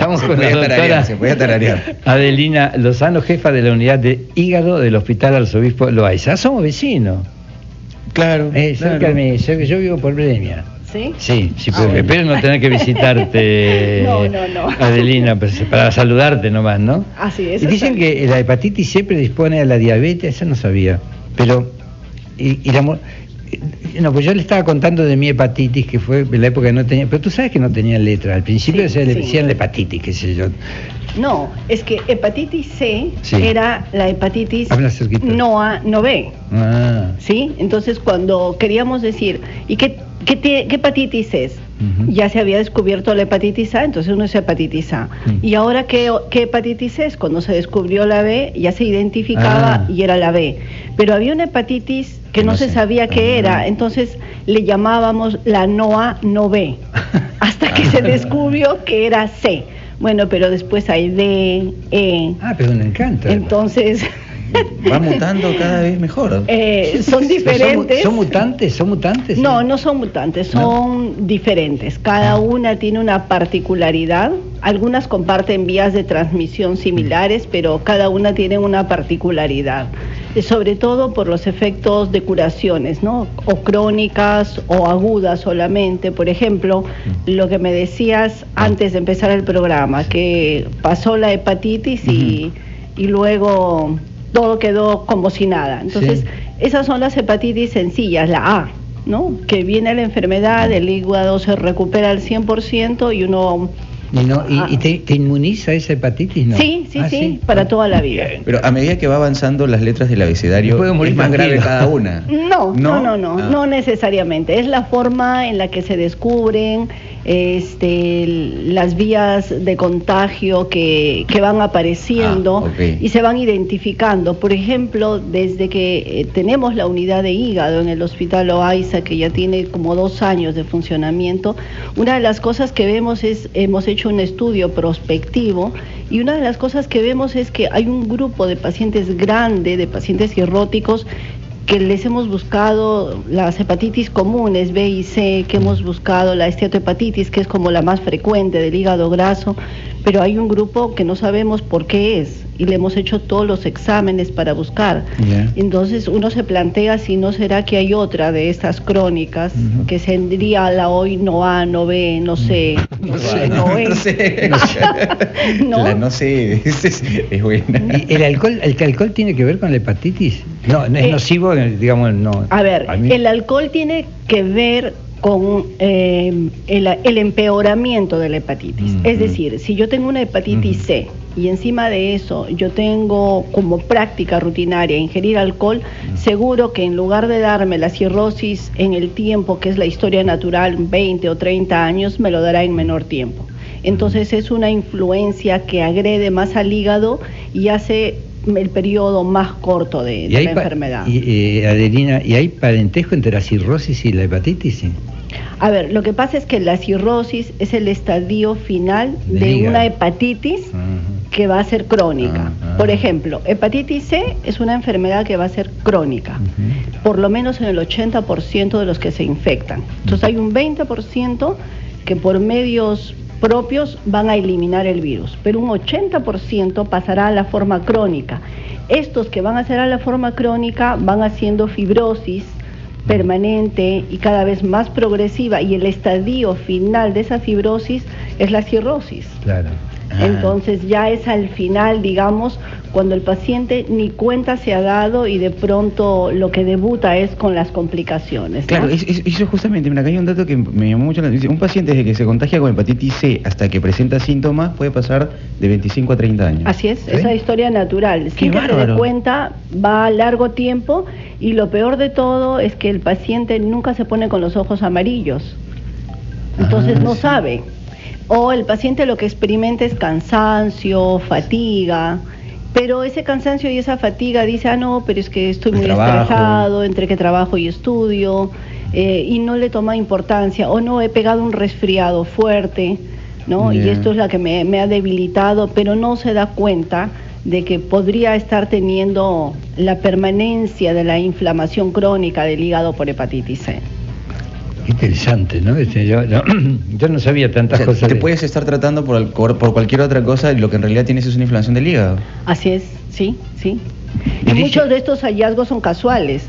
Estamos con la doctora se podía tararear. Adelina Lozano, jefa de la unidad de hígado del Hospital Arzobispo Loaiza. Somos vecinos. Claro. Cerca de mí, yo vivo por Bremia. ¿Sí? Sí, espero no tener que visitarte, no. Adelina, para saludarte nomás, ¿no? Así es. Y dicen que la hepatitis C predispone a la diabetes, eso no sabía. Pero, no, pues yo le estaba contando de mi hepatitis, que fue en la época que no tenía, pero tú sabes que no tenía letra, al principio le decían la hepatitis, qué sé yo. No, es que hepatitis C era la hepatitis no A, no B. ¿Sí? Entonces cuando queríamos decir, ¿y qué hepatitis es? Ya se había descubierto la hepatitis A, entonces uno es hepatitis A. Y ahora, ¿qué hepatitis es? Cuando se descubrió la B, ya se identificaba y era la B. Pero había una hepatitis que no se sabía qué era, entonces le llamábamos la no A, no B, hasta que se descubrió que era C. Bueno, pero después hay D, E. Pero me encanta. Entonces... Va mutando cada vez mejor. Son diferentes. ¿Son mutantes? No, no son mutantes, son diferentes. Cada una tiene una particularidad. Algunas comparten vías de transmisión similares, pero cada una tiene una particularidad. Sobre todo por los efectos de curaciones, ¿no? O crónicas o agudas solamente. Por ejemplo, lo que me decías antes de empezar el programa, que pasó la hepatitis y luego todo quedó como si nada. Entonces, esas son las hepatitis sencillas, la A, ¿no? Que viene la enfermedad, el hígado se recupera al 100% y uno... ¿Y te inmuniza esa hepatitis? ¿No? Sí, para toda la vida. Pero a medida que va avanzando las letras del abecedario, ¿es más grave cada una? No necesariamente. Es la forma en la que se descubren las vías de contagio que van apareciendo y se van identificando. Por ejemplo, desde que tenemos la unidad de hígado en el Hospital Loaiza, que ya tiene como 2 años de funcionamiento, una de las cosas que vemos hemos hecho un estudio prospectivo, y una de las cosas que vemos es que hay un grupo de pacientes grande, de pacientes cirróticos, que les hemos buscado las hepatitis comunes, B y C, que hemos buscado la esteatohepatitis, que es como la más frecuente del hígado graso, pero hay un grupo que no sabemos por qué es, y le hemos hecho todos los exámenes para buscar. Entonces uno se plantea si no será que hay otra de estas crónicas, que tendría la hoy no A, no B, no C, no sé. La no sé, es buena. ¿Y el alcohol tiene que ver con la hepatitis? No es nocivo, digamos, no. A ver, el alcohol tiene que ver con el empeoramiento de la hepatitis. Es decir, si yo tengo una hepatitis C y encima de eso yo tengo como práctica rutinaria ingerir alcohol, seguro que en lugar de darme la cirrosis en el tiempo, que es la historia natural, 20 o 30 años, me lo dará en menor tiempo. Entonces es una influencia que agrede más al hígado y hace el periodo más corto de la enfermedad. Adelina, ¿y hay parentesco entre la cirrosis y la hepatitis? A ver, lo que pasa es que la cirrosis es el estadio final de una hepatitis que va a ser crónica. Por ejemplo, hepatitis C es una enfermedad que va a ser crónica, por lo menos en el 80% de los que se infectan. Entonces hay un 20% que por medios propios van a eliminar el virus, pero un 80% pasará a la forma crónica. Estos que van a ser a la forma crónica van haciendo fibrosis permanente y cada vez más progresiva, y el estadio final de esa fibrosis es la cirrosis. Claro. Entonces ya es al final, digamos, cuando el paciente ni cuenta se ha dado y de pronto lo que debuta es con las complicaciones, ¿no? Claro, eso justamente, acá hay un dato que me llamó mucho la atención. Un paciente desde que se contagia con hepatitis C hasta que presenta síntomas puede pasar de 25 a 30 años. Así es, esa historia natural. Sin que se dé cuenta, va a largo tiempo, y lo peor de todo es que el paciente nunca se pone con los ojos amarillos. Entonces no sabe. O el paciente lo que experimenta es cansancio, fatiga, pero ese cansancio y esa fatiga dice, no, pero es que estoy muy estresado, entre que trabajo y estudio, y no le toma importancia, o no, he pegado un resfriado fuerte, ¿no? Y esto es la que me ha debilitado, pero no se da cuenta de que podría estar teniendo la permanencia de la inflamación crónica del hígado por hepatitis C. Interesante, ¿no? Yo no sabía tantas cosas. Te puedes estar tratando por cualquier otra cosa y lo que en realidad tienes es una inflamación del hígado. Así es, sí. Y muchos de estos hallazgos son casuales.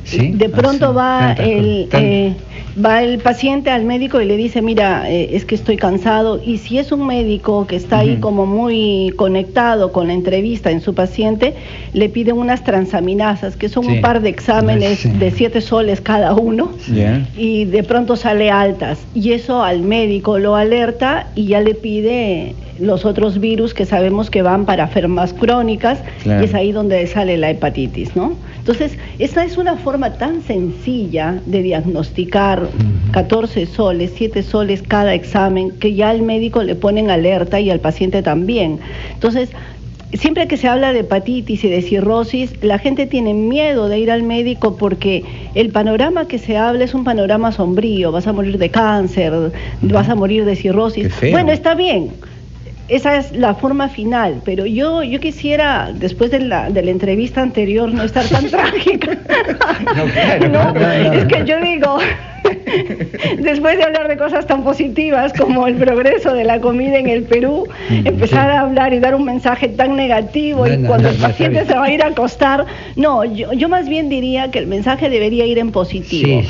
¿Sí? De pronto va el paciente al médico y le dice, mira, es que estoy cansado, y si es un médico que está ahí como muy conectado con la entrevista en su paciente, le piden unas transaminasas, que son un par de exámenes de 7 soles cada uno, y de pronto sale altas, y eso al médico lo alerta y ya le pide los otros virus que sabemos que van para enfermedades crónicas, y es ahí donde sale la hepatitis, ¿no? Entonces, esta es una forma tan sencilla de diagnosticar 14 soles, 7 soles cada examen, que ya al médico le ponen alerta y al paciente también. Entonces, siempre que se habla de hepatitis y de cirrosis, la gente tiene miedo de ir al médico porque el panorama que se habla es un panorama sombrío. Vas a morir de cáncer, vas a morir de cirrosis. Bueno, está bien. Esa es la forma final, pero yo quisiera, después de la entrevista anterior, no estar tan trágica. Es que yo digo, después de hablar de cosas tan positivas como el progreso de la comida en el Perú, empezar a hablar y dar un mensaje tan negativo y cuando el paciente se va a ir a acostar, yo más bien diría que el mensaje debería ir en positivo.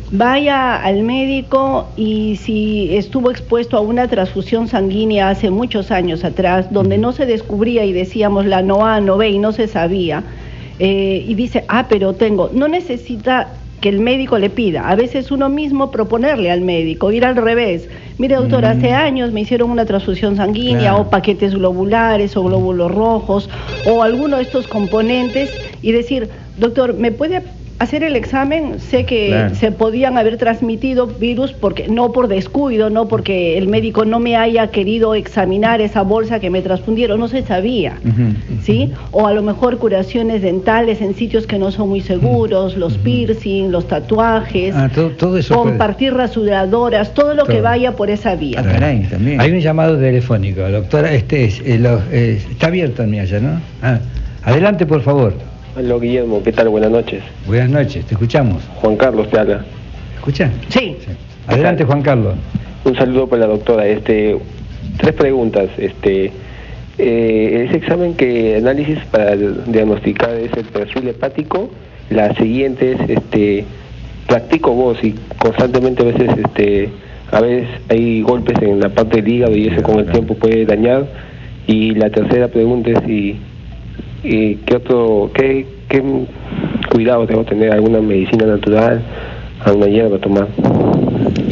Vaya al médico, y si estuvo expuesto a una transfusión sanguínea hace muchos años atrás, donde no se descubría y decíamos la no A, no B y no se sabía, y dice, pero no necesita que el médico le pida, a veces uno mismo proponerle al médico, ir al revés, mire doctor, hace años me hicieron una transfusión sanguínea, o paquetes globulares o glóbulos rojos, o alguno de estos componentes, y decir, doctor, ¿me puede hacer el examen? Sé que se podían haber transmitido virus, porque no por descuido, no porque el médico no me haya querido examinar esa bolsa que me transfundieron, no se sabía, ¿sí? O a lo mejor curaciones dentales en sitios que no son muy seguros, los piercing, los tatuajes, todo eso compartir rasuradoras, todo lo que vaya por esa vía. También. Hay un llamado telefónico, doctora, está abierto en mi allá, ¿no? Adelante, por favor. Hola Guillermo, ¿qué tal? Buenas noches. Buenas noches, te escuchamos. Juan Carlos te habla. ¿Escucha? Sí. Adelante, Juan Carlos. Un saludo para la doctora. 3 preguntas. Ese examen análisis para diagnosticar es el perfil hepático. La siguiente es, practico voz y constantemente a veces hay golpes en la parte del hígado y eso con el tiempo puede dañar. Y la tercera pregunta es ¿qué cuidado tengo que tener? ¿Alguna medicina natural? ¿Alguna hierba tomar?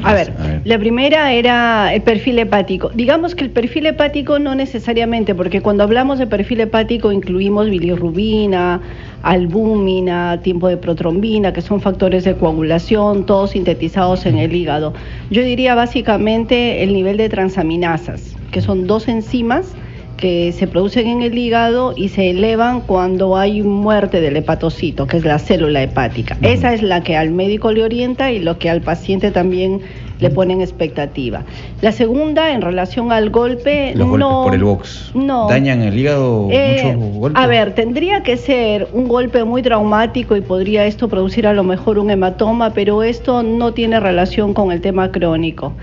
A ver, la primera era el perfil hepático. Digamos que el perfil hepático no necesariamente, porque cuando hablamos de perfil hepático incluimos bilirrubina, albúmina, tiempo de protrombina, que son factores de coagulación, todos sintetizados en el hígado. Yo diría básicamente el nivel de transaminasas, que son 2 enzimas que se producen en el hígado y se elevan cuando hay muerte del hepatocito, que es la célula hepática. Esa es la que al médico le orienta y lo que al paciente también le ponen expectativa. La segunda, en relación al golpe, los golpes por el box, ¿dañan el hígado muchos golpes? A ver, tendría que ser un golpe muy traumático y podría esto producir a lo mejor un hematoma, pero esto no tiene relación con el tema crónico.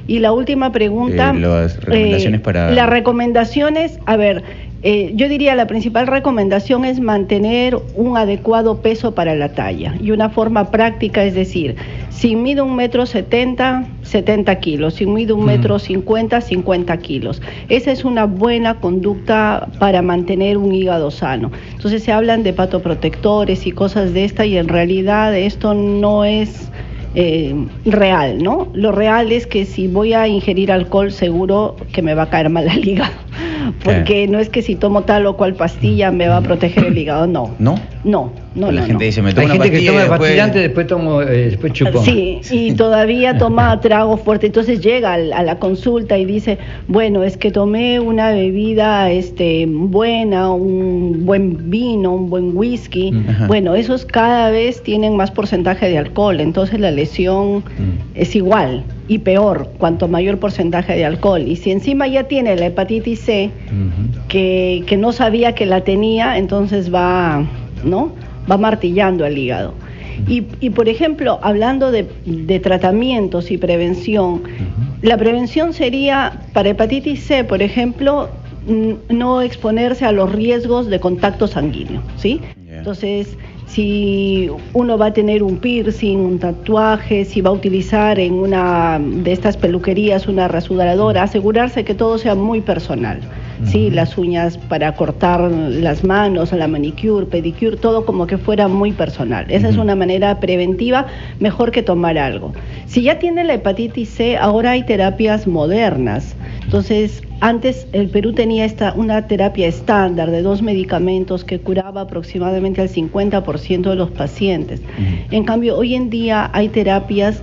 Y la última pregunta, las recomendaciones para... Las recomendaciones, a ver, yo diría la principal recomendación es mantener un adecuado peso para la talla, y una forma práctica es decir, si mido 1,70 m, 70 kilos, si mido 1,50 m, 50 kilos. Esa es una buena conducta para mantener un hígado sano. Entonces se hablan de hepatoprotectores y cosas de esta, y en realidad esto no es real, ¿no? Lo real es que si voy a ingerir alcohol, seguro que me va a caer mal al hígado, porque no es que si tomo tal o cual pastilla me va a proteger el hígado, no. La gente dice, me tomo una pastilla, que toma pastilla antes, después chupón. Sí, y todavía toma trago fuerte, entonces llega a la consulta y dice, bueno, es que tomé una bebida buena, un buen vino, un buen whisky. Bueno, esos cada vez tienen más porcentaje de alcohol, entonces la lesión es igual y peor cuanto mayor porcentaje de alcohol. Y si encima ya tiene la hepatitis C, que no sabía que la tenía, entonces va martillando al hígado. Y por ejemplo, hablando de tratamientos y prevención, la prevención sería, para hepatitis C, por ejemplo, no exponerse a los riesgos de contacto sanguíneo, ¿sí? Entonces, si uno va a tener un piercing, un tatuaje, si va a utilizar en una de estas peluquerías una rasuradora, asegurarse que todo sea muy personal, ¿sí? Las uñas para cortar las manos, la manicure, pedicure, todo como que fuera muy personal. Esa es una manera preventiva, mejor que tomar algo. Si ya tiene la hepatitis C, ahora hay terapias modernas. Entonces, antes el Perú tenía una terapia estándar de 2 medicamentos que curaba aproximadamente al 50% de los pacientes. En cambio, hoy en día hay terapias,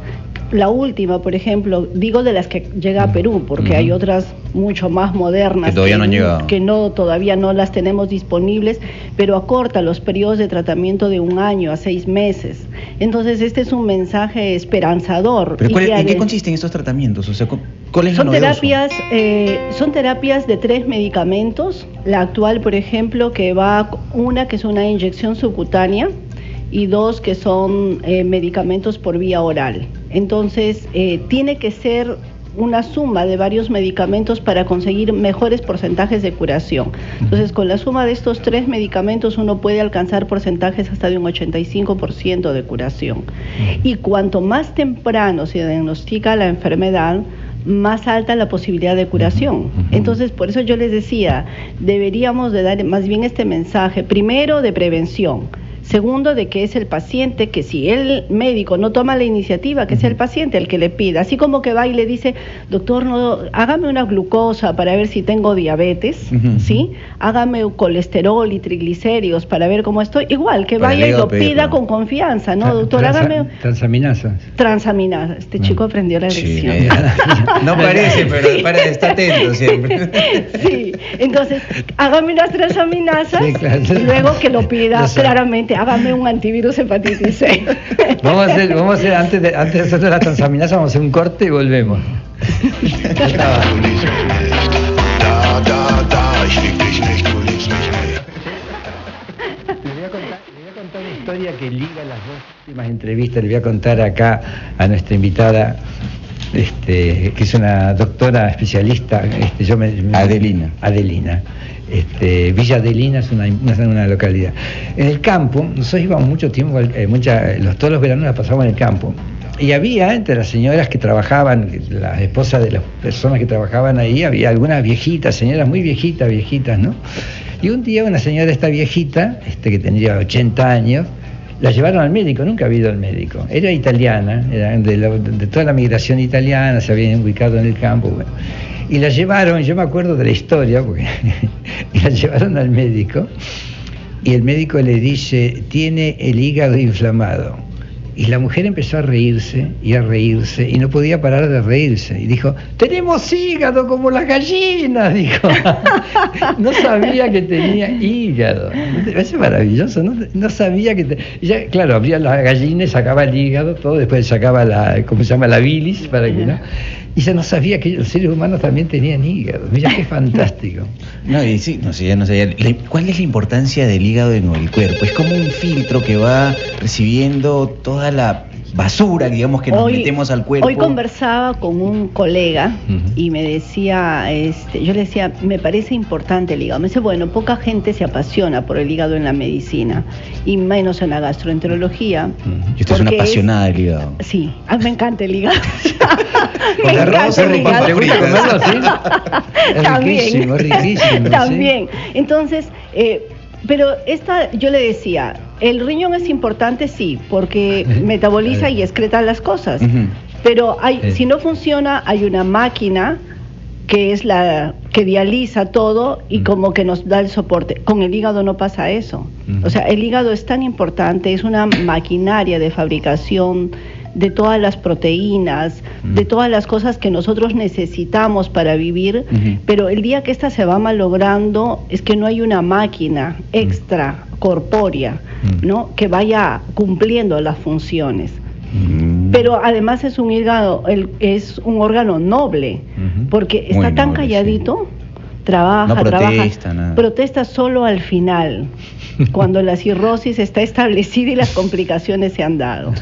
la última, por ejemplo, digo de las que llega a Perú, porque hay otras mucho más modernas que todavía no han llegado, que todavía no las tenemos disponibles, pero acorta los periodos de tratamiento de 1 año a 6 meses. Entonces, este es un mensaje esperanzador. ¿Pero en qué consisten estos tratamientos? O sea, ¿cuál es lo novedoso? Son terapias de 3 medicamentos. La actual, por ejemplo, una que es una inyección subcutánea, y 2 que son medicamentos por vía oral. Entonces, tiene que ser una suma de varios medicamentos para conseguir mejores porcentajes de curación. Entonces, con la suma de estos 3 medicamentos uno puede alcanzar porcentajes hasta de un 85% de curación. Y cuanto más temprano se diagnostica la enfermedad, más alta la posibilidad de curación. Entonces, por eso yo les decía, deberíamos de dar más bien este mensaje, primero de prevención, segundo de que es el paciente, que si el médico no toma la iniciativa, que sea el paciente el que le pida, así como que va y le dice, doctor, hágame una glucosa para ver si tengo diabetes, ¿sí? Hágame colesterol y triglicéridos para ver cómo estoy, igual que vaya y lo pida con confianza, ¿no, doctor? Hágame transaminasa. Este chico aprendió la lección. Sí, no parece, pero está atento siempre. Sí, entonces, hágame unas transaminasas, claro, y luego que lo pida claramente, hágame un antivirus hepatitis C. Vamos a hacer antes de hacer la transaminasa, vamos a hacer un corte y volvemos. Le voy a contar una historia que liga las 2 últimas entrevistas. Le voy a contar acá a nuestra invitada, que es una doctora especialista, Adelina. Villa Adelina es una localidad. En el campo, nosotros íbamos mucho tiempo, todos los veranos la pasamos en el campo. Y había entre las señoras que trabajaban, las esposas de las personas que trabajaban ahí, había algunas viejitas, señoras muy viejitas, ¿no? Y un día una señora esta viejita, que tendría 80 años, la llevaron al médico, nunca había ido al médico. Era italiana, era de toda la migración italiana, se habían ubicado en el campo, bueno. Y la llevaron, yo me acuerdo de la historia, porque la llevaron al médico, y el médico le dice, tiene el hígado inflamado. Y la mujer empezó a reírse, y no podía parar de reírse. Y dijo, tenemos hígado como las gallinas, dijo. No sabía que tenía hígado. Es maravilloso, no sabía que ya, claro, abría las gallinas, sacaba el hígado, todo, después sacaba la bilis, para que no. Y ya no sabía que los seres humanos también tenían hígado. Mira qué fantástico. No sé. ¿Cuál es la importancia del hígado en el cuerpo? Es como un filtro que va recibiendo toda la basura, digamos, que nos metemos al cuerpo. Hoy conversaba con un colega y me decía, yo le decía, me parece importante el hígado. Me dice, bueno, poca gente se apasiona por el hígado en la medicina y menos en la gastroenterología. Y usted es una apasionada del hígado. Sí, a mí me encanta el hígado. Me encanta el hígado. También. Es riquísimo. También. Entonces, pero yo le decía, el riñón es importante, sí, porque metaboliza y excreta las cosas. Pero si no funciona, hay una máquina que es la que dializa todo y como que nos da el soporte. Con el hígado no pasa eso. O sea, el hígado es tan importante, es una maquinaria de fabricación de todas las proteínas, de todas las cosas que nosotros necesitamos para vivir, pero el día que esta se va malogrando es que no hay una máquina extra corpórea, ¿no?, que vaya cumpliendo las funciones. Pero además es un hígado, es un órgano noble, porque está tan calladito, trabaja, nada. Protesta solo al final, cuando la cirrosis está establecida y las complicaciones se han dado.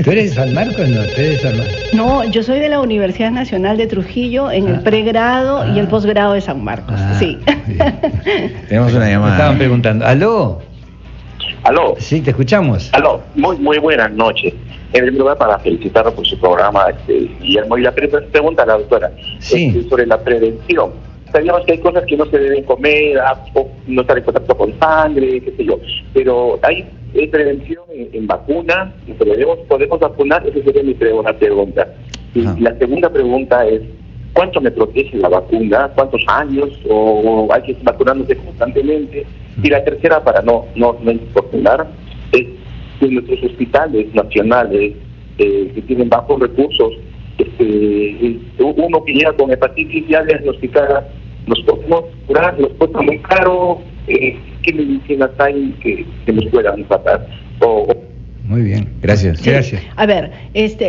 ¿Tú eres de San Marcos? No, ¿tú eres de San Marcos? No, yo soy de la Universidad Nacional de Trujillo en el pregrado y el posgrado de San Marcos. Sí. Tenemos una llamada. Me estaban preguntando. ¿Aló? ¿Aló? Sí, te escuchamos. Aló, muy buenas noches. En primer lugar, para felicitarlo por su programa, Guillermo. Y la pregunta a la doctora sobre la prevención. Sabíamos que hay cosas que no se deben comer, o no estar en contacto con sangre, qué sé yo. Pero hay prevención en vacuna, podemos vacunar. Esa sería mi primera pregunta. Y la segunda pregunta es, ¿cuánto me protege la vacuna? ¿Cuántos años? ¿O hay que estar vacunándose constantemente? Y la tercera, para no importunar, es que nuestros hospitales nacionales que tienen bajos recursos, uno que llega con hepatitis ya diagnosticada, nos podemos curar, nos cuesta muy caro. ¿Qué medicinas hay que nos puedan tratar? Muy bien, gracias. Sí. Gracias. A ver,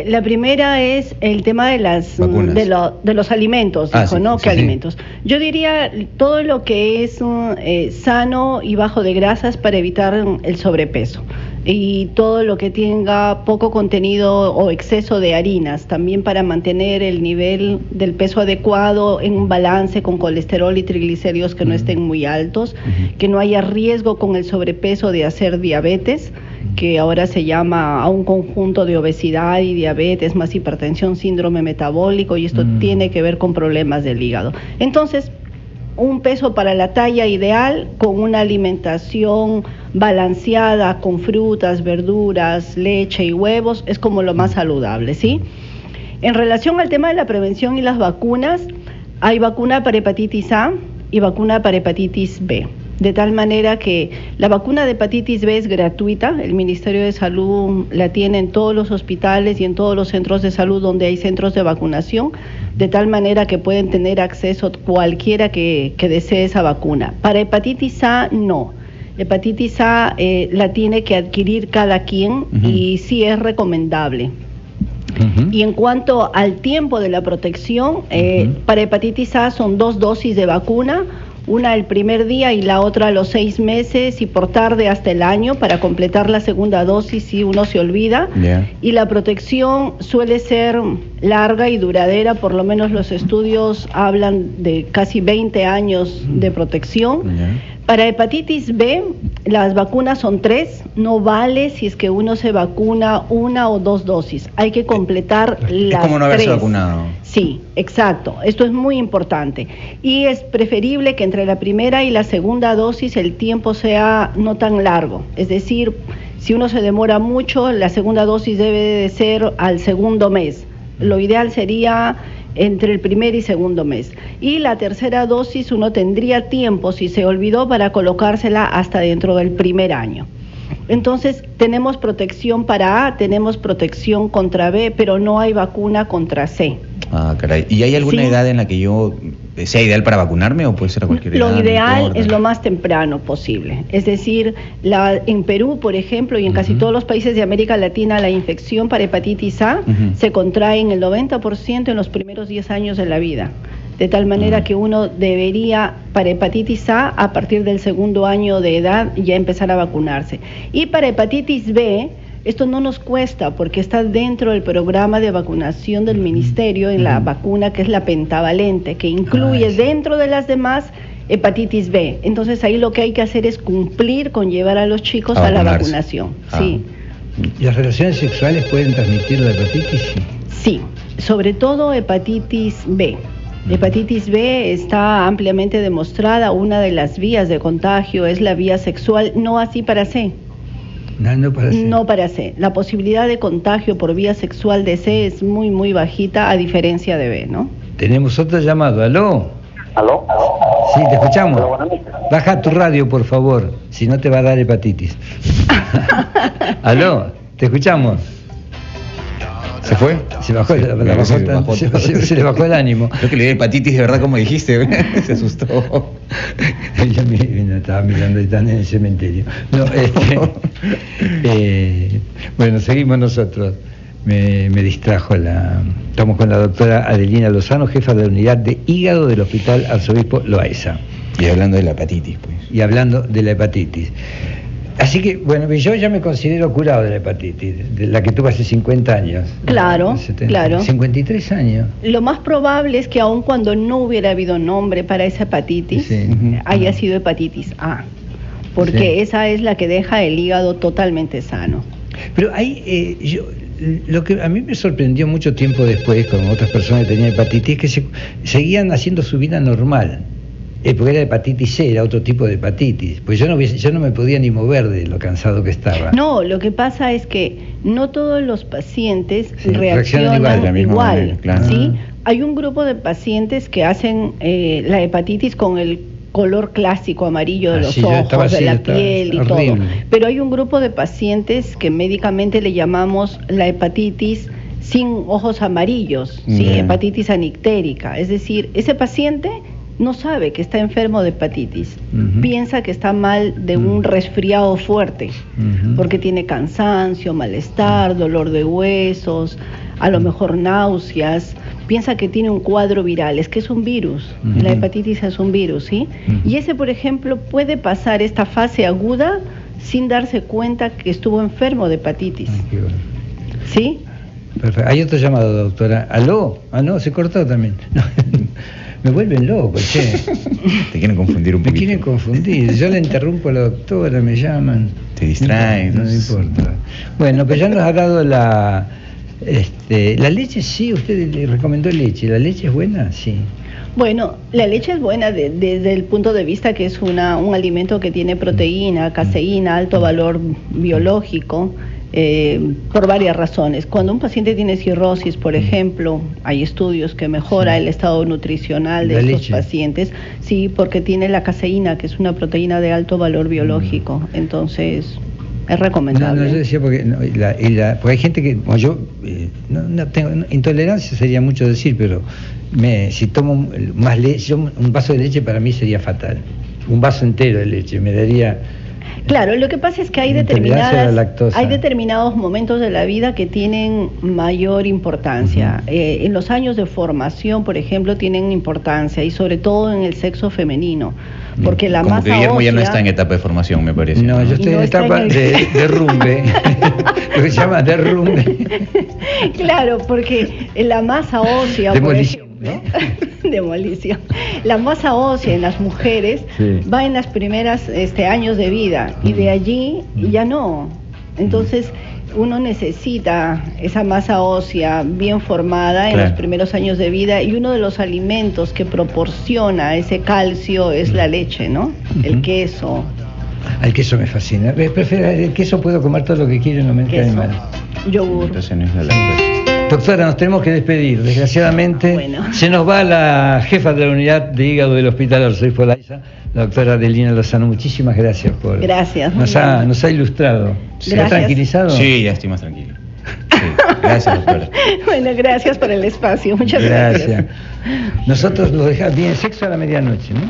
la primera es el tema de las de los alimentos, dijo, ¿no? ¿Qué alimentos? Yo diría todo lo que es sano y bajo de grasas para evitar el sobrepeso. Y todo lo que tenga poco contenido o exceso de harinas, también para mantener el nivel del peso adecuado en un balance con colesterol y triglicéridos que no estén muy altos, que no haya riesgo con el sobrepeso de hacer diabetes, que ahora se llama a un conjunto de obesidad y diabetes más hipertensión, síndrome metabólico, y esto tiene que ver con problemas del hígado. Entonces, un peso para la talla ideal con una alimentación balanceada con frutas, verduras, leche y huevos es como lo más saludable, ¿sí? En relación al tema de la prevención y las vacunas, hay vacuna para hepatitis A y vacuna para hepatitis B. De tal manera que la vacuna de hepatitis B es gratuita, el Ministerio de Salud la tiene en todos los hospitales y en todos los centros de salud donde hay centros de vacunación, de tal manera que pueden tener acceso cualquiera que desee esa vacuna. Para hepatitis A, no. Hepatitis A la tiene que adquirir cada quien y sí es recomendable. Y en cuanto al tiempo de la protección, para hepatitis A son 2 dosis de vacuna, una el primer día y la otra a los 6 meses y por tarde hasta el año para completar la segunda dosis si uno se olvida. Y la protección suele ser larga y duradera, por lo menos los estudios hablan de casi 20 años de protección. Para hepatitis B, las vacunas son 3, no vale si es que uno se vacuna 1 o 2 dosis, hay que completar las 3. Es como no haberse vacunado. Sí, exacto, esto es muy importante. Y es preferible que entre la primera y la segunda dosis el tiempo sea no tan largo, es decir, si uno se demora mucho, la segunda dosis debe de ser al segundo mes. Lo ideal sería entre el primer y segundo mes. Y la tercera dosis uno tendría tiempo, si se olvidó, para colocársela hasta dentro del primer año. Entonces, tenemos protección para A, tenemos protección contra B, pero no hay vacuna contra C. Ah, caray. ¿Y hay alguna edad en la que yo sea ideal para vacunarme o puede ser a cualquier edad? Lo ideal es lo más temprano posible. Es decir, en Perú, por ejemplo, y en casi todos los países de América Latina, la infección para hepatitis A se contrae en el 90% en los primeros 10 años de la vida. De tal manera que uno debería, para hepatitis A partir del segundo año de edad, ya empezar a vacunarse. Y para hepatitis B, esto no nos cuesta porque está dentro del programa de vacunación del Ministerio en la vacuna que es la pentavalente, que incluye dentro de las demás hepatitis B. Entonces ahí lo que hay que hacer es cumplir con llevar a los chicos a la vacunación. Sí. ¿Y las relaciones sexuales pueden transmitir la hepatitis? Sí, sobre todo hepatitis B. Hepatitis B está ampliamente demostrada, una de las vías de contagio es la vía sexual, no así para C. No para C. La posibilidad de contagio por vía sexual de C es muy, muy bajita, a diferencia de B, ¿no? Tenemos otro llamado. ¿Aló? ¿Aló? Sí, te escuchamos. Baja tu radio, por favor, si no te va a dar hepatitis. ¿Aló? Te escuchamos. ¿Se fue? Se bajó, se le bajó el ánimo. Creo que le dio hepatitis de verdad, como dijiste. Se asustó. Ella me estaba mirando y están en el cementerio. No, bueno, seguimos nosotros. me distrajo Estamos con la doctora Adelina Lozano, jefa de la unidad de hígado del Hospital Arzobispo Loaiza. Y hablando de la hepatitis, pues. Y hablando de la hepatitis. Así que, bueno, yo ya me considero curado de la hepatitis, de la que tuve hace 50 años. Claro, 53 años. Lo más probable es que aun cuando no hubiera habido nombre para esa hepatitis, haya sido hepatitis A, porque esa es la que deja el hígado totalmente sano. Pero lo que a mí me sorprendió mucho tiempo después, con otras personas que tenían hepatitis, es que seguían haciendo su vida normal. Porque era hepatitis C, era otro tipo de hepatitis. Pues yo no me podía ni mover de lo cansado que estaba. No, lo que pasa es que no todos los pacientes reaccionan igual. Claro. ¿Sí? Hay un grupo de pacientes que hacen la hepatitis con el color clásico amarillo de los ojos, de la piel y todo. Pero hay un grupo de pacientes que médicamente le llamamos la hepatitis sin ojos amarillos, ¿sí? Hepatitis anictérica. Es decir, ese paciente no sabe que está enfermo de hepatitis, piensa que está mal de un resfriado fuerte, porque tiene cansancio, malestar, dolor de huesos, a lo mejor náuseas, piensa que tiene un cuadro viral, es que es un virus, la hepatitis es un virus, ¿sí? Y ese, por ejemplo, puede pasar esta fase aguda sin darse cuenta que estuvo enfermo de hepatitis. ¿Sí? Perfecto. Hay otro llamado, doctora. ¿Aló? Ah, no, se cortó también. No. Me vuelven loco, che. Te quieren confundir un poquito. Me quieren confundir. Yo le interrumpo a la doctora, me llaman. Te distraen. No importa. Bueno, pues ya nos ha dado la leche, sí, usted le recomendó leche. ¿La leche es buena? Sí. Bueno, la leche es buena desde el punto de vista que es un alimento que tiene proteína, caseína, alto valor biológico. Por varias razones. Cuando un paciente tiene cirrosis, por ejemplo, hay estudios que mejora el estado nutricional de estos pacientes, sí, porque tiene la caseína, que es una proteína de alto valor biológico, entonces es recomendable. No, yo decía porque hay gente que, como yo, no tengo intolerancia, sería mucho decir, pero si tomo más leche, un vaso de leche para mí sería fatal. Un vaso entero de leche me daría. Claro, lo que pasa es que hay determinados momentos de la vida que tienen mayor importancia. En los años de formación, por ejemplo, tienen importancia, y sobre todo en el sexo femenino, porque la masa ósea... Como que Guillermo ya no está en etapa de formación, me parece. No, yo estoy en etapa de derrumbe, lo que se llama derrumbe. Claro, porque la masa ósea... Demolición. Demolición. La masa ósea en las mujeres va en las primeras años de vida, y de allí ya no. Entonces uno necesita esa masa ósea bien formada en los primeros años de vida, y uno de los alimentos que proporciona ese calcio es la leche, ¿no? El queso. El queso me fascina. El queso puedo comer todo lo que quiero, no me cae mal. Yogur. Entonces no es la lactosa. Doctora, nos tenemos que despedir. Desgraciadamente, se nos va la jefa de la unidad de hígado del Hospital Arzobispo Loaiza, la doctora Adelina Lozano. Muchísimas gracias por... Gracias. Nos ha ilustrado. ¿Se ha tranquilizado? Sí, ya estoy más tranquilo. Sí. Gracias, doctora. Bueno, gracias por el espacio. Muchas gracias. Nosotros lo dejamos bien, sexo a la medianoche, ¿no?